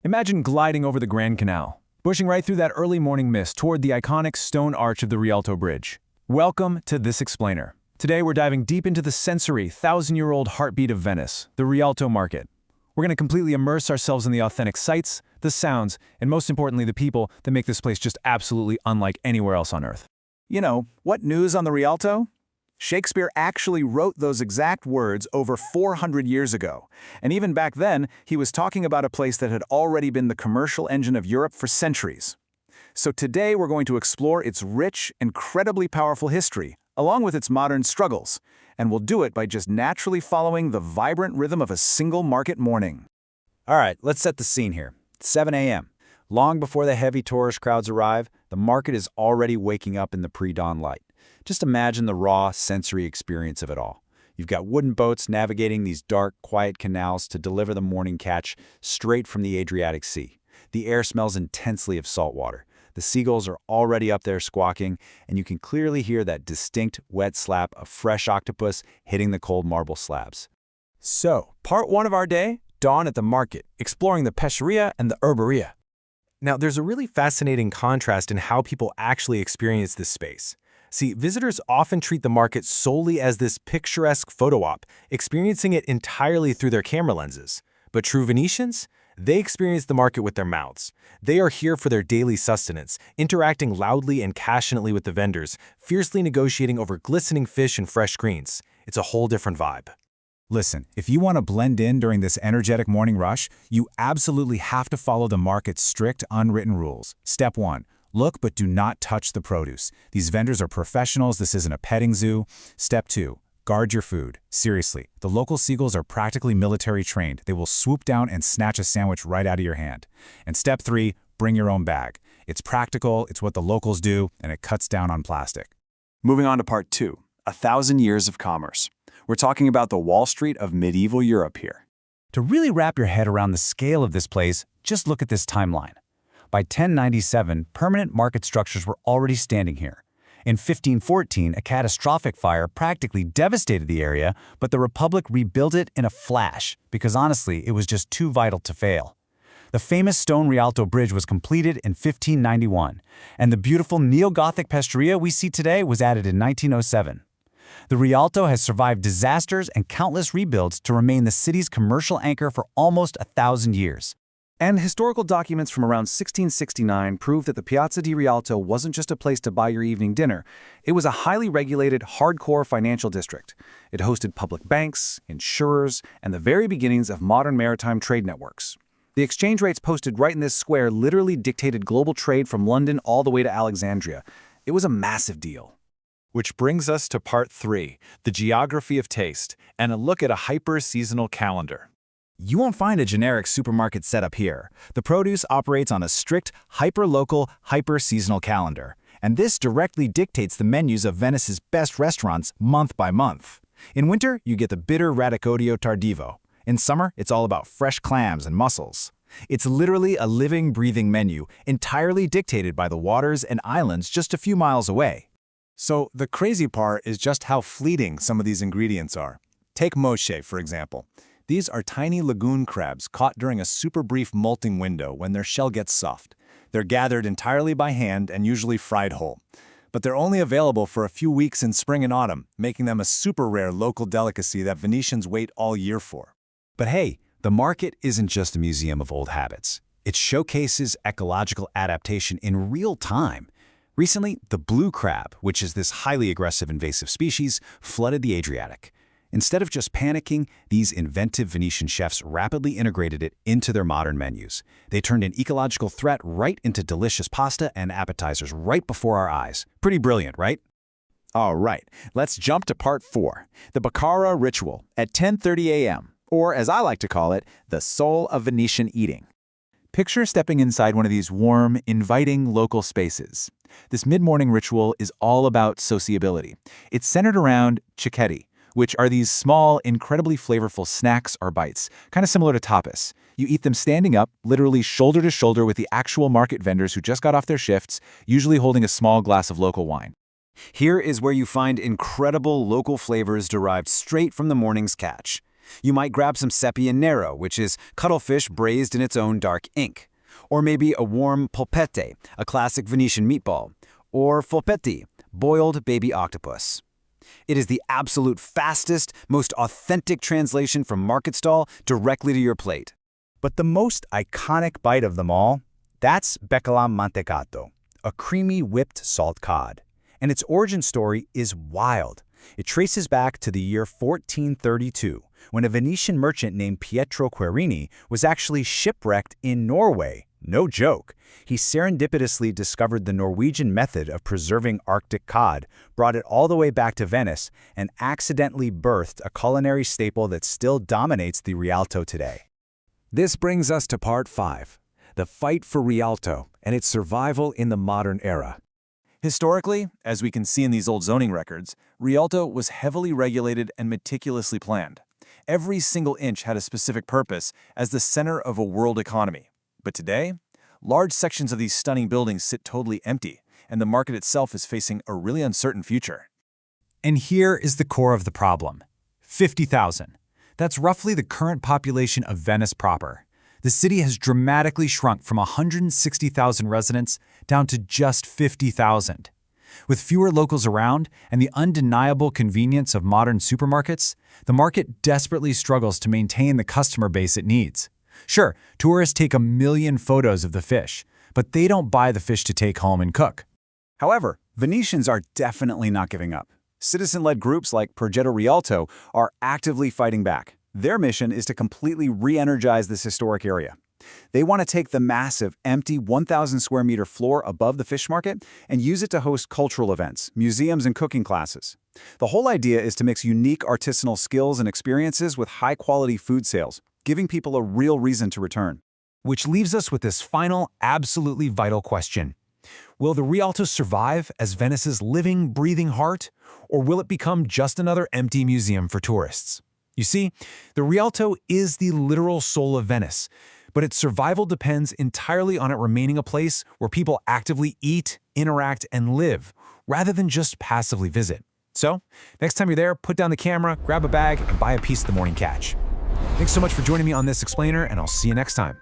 Imagine gliding over the Grand Canal, pushing right through that early morning mist toward the iconic stone arch of the Rialto Bridge. Welcome to This Explainer. Today we're diving deep into the sensory, thousand-year-old heartbeat of Venice, the Rialto Market. We're going to completely immerse ourselves in the authentic sights, the sounds, and most importantly the people that make this place just absolutely unlike anywhere else on Earth. You know, what news on the Rialto? Shakespeare actually wrote those exact words over 400 years ago. And even back then, he was talking about a place that had already been the commercial engine of Europe for centuries. So today we're going to explore its rich, incredibly powerful history, along with its modern struggles. And we'll do it by just naturally following the vibrant rhythm of a single market morning. All right, let's set the scene here. It's 7 a.m. Long before the heavy tourist crowds arrive, the market is already waking up in the pre-dawn light. Just imagine the raw sensory experience of it all. You've got wooden boats navigating these dark, quiet canals to deliver the morning catch straight from the Adriatic Sea. The air smells intensely of salt water. The seagulls are already up there squawking, and you can clearly hear that distinct, wet slap of fresh octopus hitting the cold marble slabs. So, part one of our day, dawn at the market, exploring the pesceria and the herberia. Now, there's a really fascinating contrast in how people actually experience this space. See, visitors often treat the market solely as this picturesque photo op, experiencing it entirely through their camera lenses. But true Venetians? They experience the market with their mouths. They are here for their daily sustenance, interacting loudly and passionately with the vendors, fiercely negotiating over glistening fish and fresh greens. It's a whole different vibe. Listen, if you want to blend in during this energetic morning rush, you absolutely have to follow the market's strict unwritten rules. Step 1. Look but do not touch the produce. These vendors are professionals, this isn't a petting zoo. Step 2. Guard your food. Seriously, the local seagulls are practically military trained. They will swoop down and snatch a sandwich right out of your hand. And step 3, bring your own bag. It's practical, it's what the locals do, and it cuts down on plastic. Moving on to part 2, 1,000 years of commerce. We're talking about the Wall Street of medieval Europe here. To really wrap your head around the scale of this place, just look at this timeline. By 1097, permanent market structures were already standing here. In 1514, a catastrophic fire practically devastated the area, but the Republic rebuilt it in a flash because honestly, it was just too vital to fail. The famous stone Rialto Bridge was completed in 1591, and the beautiful neo-Gothic pesceria we see today was added in 1907. The Rialto has survived disasters and countless rebuilds to remain the city's commercial anchor for almost 1,000 years. And historical documents from around 1669 prove that the Piazza di Rialto wasn't just a place to buy your evening dinner. It was a highly regulated, hardcore financial district. It hosted public banks, insurers, and the very beginnings of modern maritime trade networks. The exchange rates posted right in this square literally dictated global trade from London all the way to Alexandria. It was a massive deal. Which brings us to part 3, the geography of taste, and a look at a hyper-seasonal calendar. You won't find a generic supermarket setup here. The produce operates on a strict, hyper-local, hyper-seasonal calendar. And this directly dictates the menus of Venice's best restaurants month by month. In winter, you get the bitter Radicodio Tardivo. In summer, it's all about fresh clams and mussels. It's literally a living, breathing menu, entirely dictated by the waters and islands just a few miles away. So the crazy part is just how fleeting some of these ingredients are. Take Moshe, for example. These are tiny lagoon crabs caught during a super brief molting window when their shell gets soft. They're gathered entirely by hand and usually fried whole. But they're only available for a few weeks in spring and autumn, making them a super rare local delicacy that Venetians wait all year for. But hey, the market isn't just a museum of old habits. It showcases ecological adaptation in real time. Recently, the blue crab, which is this highly aggressive invasive species, flooded the Adriatic. Instead of just panicking, these inventive Venetian chefs rapidly integrated it into their modern menus. They turned an ecological threat right into delicious pasta and appetizers right before our eyes. Pretty brilliant, right? All right, let's jump to part 4, the Baccara ritual at 10:30 a.m., or as I like to call it, the soul of Venetian eating. Picture stepping inside one of these warm, inviting local spaces. This mid-morning ritual is all about sociability. It's centered around cicchetti, which are these small, incredibly flavorful snacks or bites, kind of similar to tapas. You eat them standing up, literally shoulder to shoulder with the actual market vendors who just got off their shifts, usually holding a small glass of local wine. Here is where you find incredible local flavors derived straight from the morning's catch. You might grab some sepia nero, which is cuttlefish braised in its own dark ink. Or maybe a warm polpette, a classic Venetian meatball. Or folpetti, boiled baby octopus. It is the absolute fastest, most authentic translation from market stall directly to your plate. But the most iconic bite of them all, that's beccalam mantecato, a creamy whipped salt cod. And its origin story is wild. It traces back to the year 1432, when a Venetian merchant named Pietro Querini was actually shipwrecked in Norway. No joke. He serendipitously discovered the Norwegian method of preserving Arctic cod, brought it all the way back to Venice, and accidentally birthed a culinary staple that still dominates the Rialto today. This brings us to part 5, the fight for Rialto and its survival in the modern era. Historically, as we can see in these old zoning records, Rialto was heavily regulated and meticulously planned. Every single inch had a specific purpose as the center of a world economy. But today, large sections of these stunning buildings sit totally empty, and the market itself is facing a really uncertain future. And here is the core of the problem. 50,000. That's roughly the current population of Venice proper. The city has dramatically shrunk from 160,000 residents down to just 50,000. With fewer locals around and the undeniable convenience of modern supermarkets, the market desperately struggles to maintain the customer base it needs. Sure, tourists take 1 million photos of the fish, but they don't buy the fish to take home and cook. However, Venetians are definitely not giving up. Citizen-led groups like Progetto Rialto are actively fighting back. Their mission is to completely re-energize this historic area. They want to take the massive, empty 1,000 square meter floor above the fish market and use it to host cultural events, museums, and cooking classes. The whole idea is to mix unique artisanal skills and experiences with high-quality food sales, giving people a real reason to return. Which leaves us with this final, absolutely vital question. Will the Rialto survive as Venice's living, breathing heart, or will it become just another empty museum for tourists? You see, the Rialto is the literal soul of Venice, but its survival depends entirely on it remaining a place where people actively eat, interact, and live, rather than just passively visit. So, next time you're there, put down the camera, grab a bag, and buy a piece of the morning catch. Thanks so much for joining me on This Explainer, and I'll see you next time.